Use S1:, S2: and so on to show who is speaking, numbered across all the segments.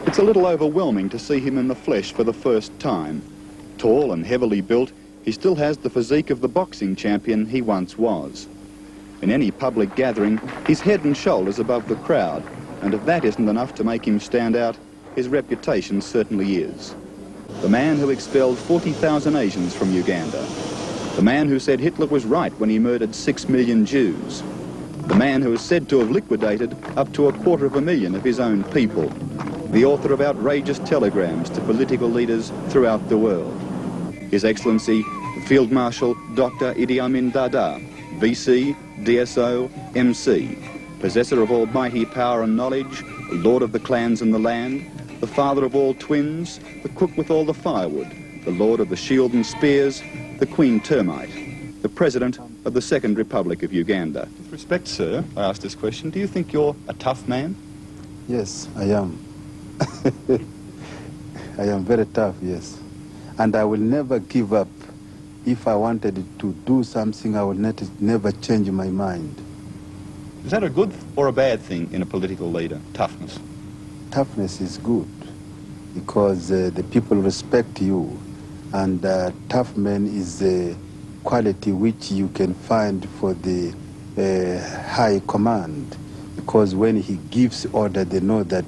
S1: It's a little overwhelming to see him in the flesh for the first time. Tall and heavily built, he still has the physique of the boxing champion he once was. In any public gathering, he's head and shoulders above the crowd, and if that isn't enough to make him stand out, his reputation certainly is. The man who expelled 40,000 Asians from Uganda. The man who said Hitler was right when he murdered 6 million Jews. The man who is said to have liquidated up to 250,000 of his own people. The author of outrageous telegrams to political leaders throughout the world. His Excellency, Field Marshal Dr. Idi Amin Dada, VC, DSO, MC, possessor of almighty power and knowledge, lord of the clans and the land, the father of all twins, the cook with all the firewood, the lord of the shield and spears, the Queen Termite, the President of the Second Republic of Uganda. With respect, sir, I asked this question, do you think you're a tough man?
S2: Yes, I am. I am very tough, yes. And I will never give up. If I wanted to do something, I will never change my mind.
S1: Is that a good or a bad thing in a political leader, toughness?
S2: Toughness is good because the people respect you, and tough man is a quality which you can find for the high command, because when he gives order, they know that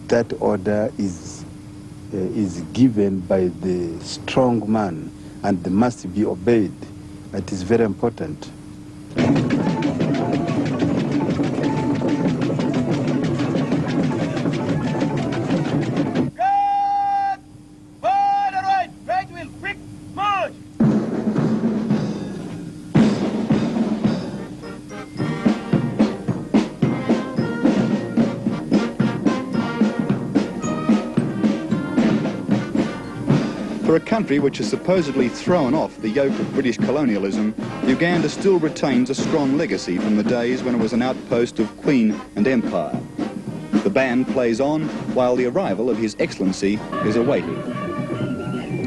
S2: that order is given by the strong man and must be obeyed. It is very important.
S1: For a country which has supposedly thrown off the yoke of British colonialism, Uganda still retains a strong legacy from the days when it was an outpost of Queen and Empire. The band plays on while the arrival of His Excellency is awaited.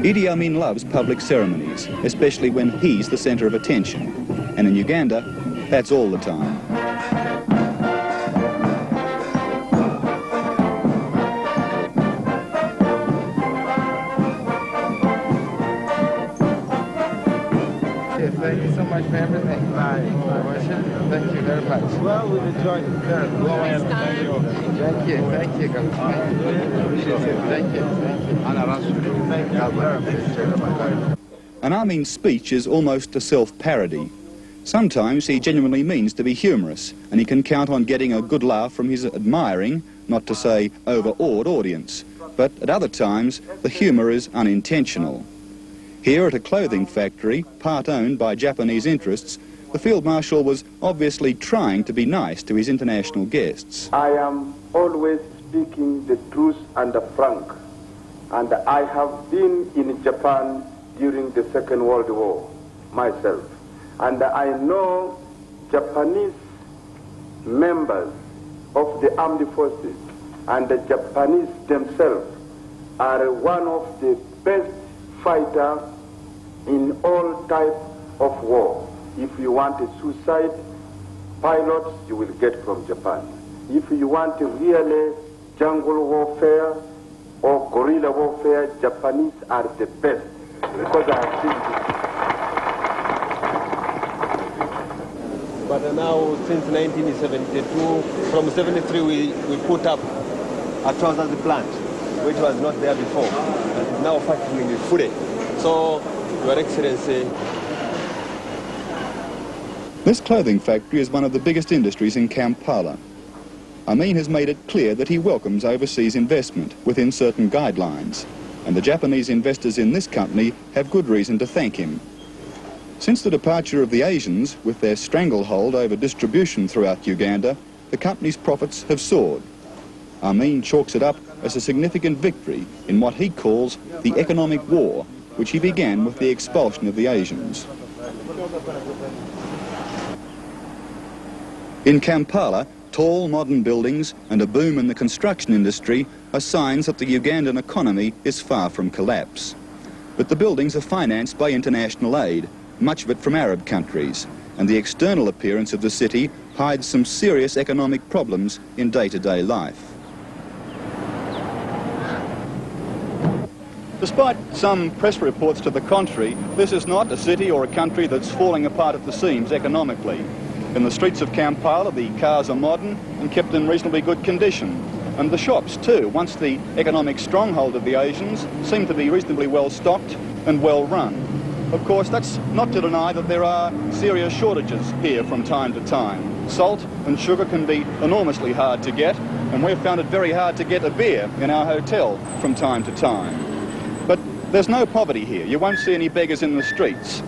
S1: Idi Amin loves public ceremonies, especially when he's the centre of attention. And in Uganda, that's all the time.
S3: Thank you so much for everything. Thank you very much.
S4: Well, we enjoyed it.
S3: Thank you. Thank you. Thank you. Thank you.
S1: An Amin's speech is almost a self-parody. Sometimes he genuinely means to be humorous, and he can count on getting a good laugh from his admiring, not to say overawed audience. But at other times, the humour is unintentional. Here at a clothing factory, part owned by Japanese interests, the Field Marshal was obviously trying to be nice to his international guests.
S5: I am always speaking the truth and the frank, and I have been in Japan during the Second World War myself, and I know Japanese members of the armed forces and the Japanese themselves are one of the best fighters in all types of war. If you want a suicide pilots, you will get from Japan. If you want a really jungle warfare or guerrilla warfare, Japanese are the best, because I have seen this.
S4: But now, since 1972, from 73, we put up a trousers plant, which was not there before. It is now functioning fully. So, Your Excellency.
S1: This clothing factory is one of the biggest industries in Kampala. Amin has made it clear that he welcomes overseas investment within certain guidelines, and the Japanese investors in this company have good reason to thank him. Since the departure of the Asians, with their stranglehold over distribution throughout Uganda, the company's profits have soared. Amin chalks it up as a significant victory in what he calls the economic war, which he began with the expulsion of the Asians. In Kampala, tall modern buildings and a boom in the construction industry are signs that the Ugandan economy is far from collapse. But the buildings are financed by international aid, much of it from Arab countries, and the external appearance of the city hides some serious economic problems in day-to-day life. Despite some press reports to the contrary, this is not a city or a country that's falling apart at the seams economically. In the streets of Kampala, the cars are modern and kept in reasonably good condition. And the shops too, once the economic stronghold of the Asians, seem to be reasonably well stocked and well run. Of course, that's not to deny that there are serious shortages here from time to time. Salt and sugar can be enormously hard to get, and we've found it very hard to get a beer in our hotel from time to time. But there's no poverty here. You won't see any beggars in the streets.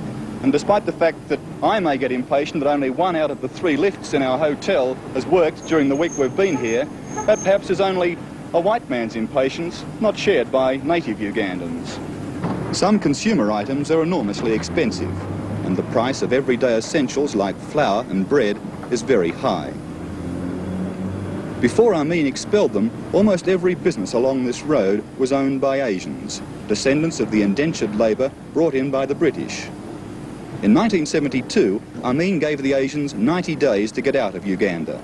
S1: And despite the fact that I may get impatient that only 1 out of the 3 lifts in our hotel has worked during the week we've been here, that perhaps is only a white man's impatience, not shared by native Ugandans. Some consumer items are enormously expensive, and the price of everyday essentials like flour and bread is very high. Before Amin expelled them, almost every business along this road was owned by Asians, descendants of the indentured labour brought in by the British. In 1972, Amin gave the Asians 90 days to get out of Uganda.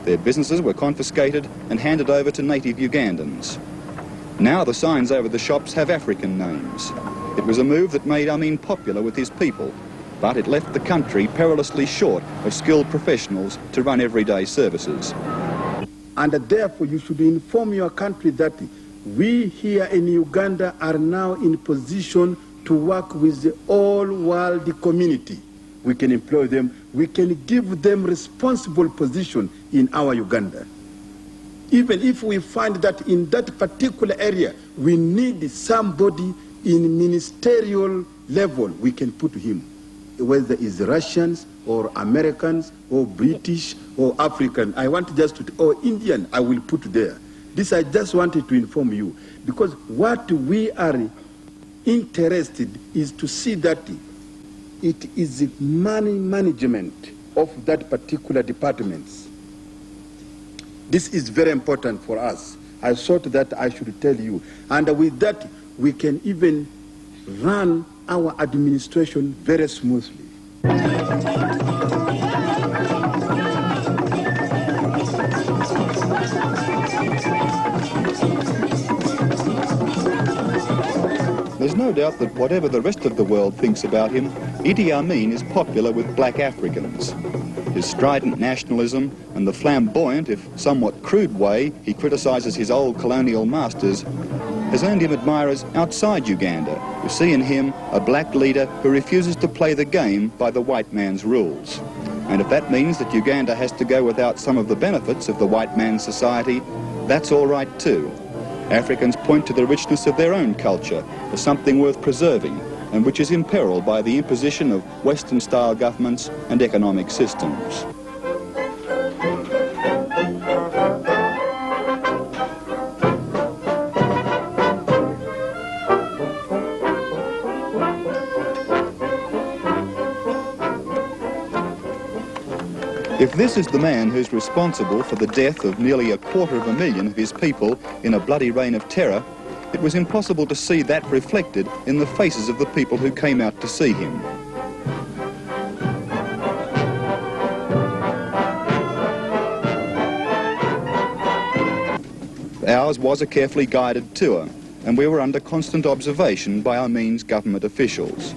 S1: Their businesses were confiscated and handed over to native Ugandans. Now the signs over the shops have African names. It was a move that made Amin popular with his people, but it left the country perilously short of skilled professionals to run everyday services.
S2: And therefore you should inform your country that we here in Uganda are now in position to work with the whole world community. We can employ them, we can give them responsible position in our Uganda. Even if we find that in that particular area we need somebody in ministerial level, we can put him, whether it's Russians or Americans or British or African. I want just to, or Indian, I will put there. This I just wanted to inform you, because what we are interested is to see that it is the money management of that particular departments. This is very important for us. I thought that I should tell you. And with that, we can even run our administration very smoothly.
S1: There's no doubt that whatever the rest of the world thinks about him, Idi Amin is popular with black Africans. His strident nationalism and the flamboyant, if somewhat crude way he criticises his old colonial masters has earned him admirers outside Uganda, who see in him a black leader who refuses to play the game by the white man's rules. And if that means that Uganda has to go without some of the benefits of the white man's society, that's all right too. Africans point to the richness of their own culture as something worth preserving, and which is imperiled by the imposition of Western-style governments and economic systems. If this is the man who's responsible for the death of nearly 250,000 of his people in a bloody reign of terror, it was impossible to see that reflected in the faces of the people who came out to see him. Ours was a carefully guided tour, and we were under constant observation by Amin's government officials.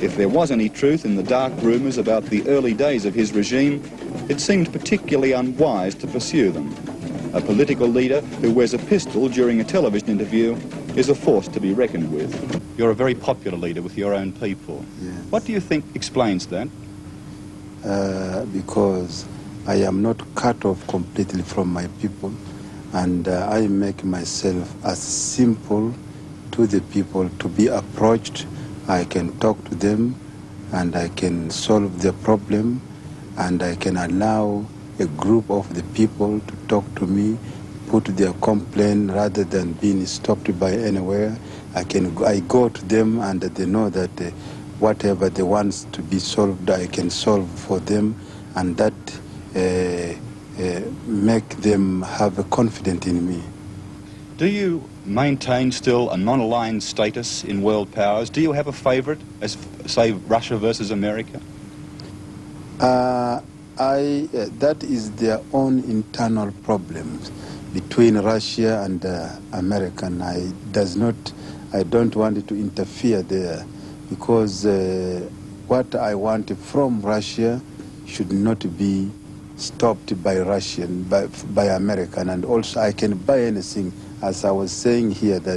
S1: If there was any truth in the dark rumours about the early days of his regime, it seemed particularly unwise to pursue them. A political leader who wears a pistol during a television interview is a force to be reckoned with. You're a very popular leader with your own people.
S2: Yes.
S1: What do you think explains that?
S2: Because I am not cut off completely from my people, and I make myself as simple to the people to be approached. I can talk to them and I can solve their problem, and I can allow a group of the people to talk to me, put their complaint rather than being stopped by anywhere. I go to them and they know that whatever they want to be solved, I can solve for them, and that make them have a confidence in me.
S1: Do you maintain still a non-aligned status in world powers? Do you have a favourite, as say Russia versus America?
S2: That is their own internal problems between Russia and America. I don't want to interfere there because what I want from Russia should not be stopped by Russian, by American, and also I can buy anything, as I was saying here, that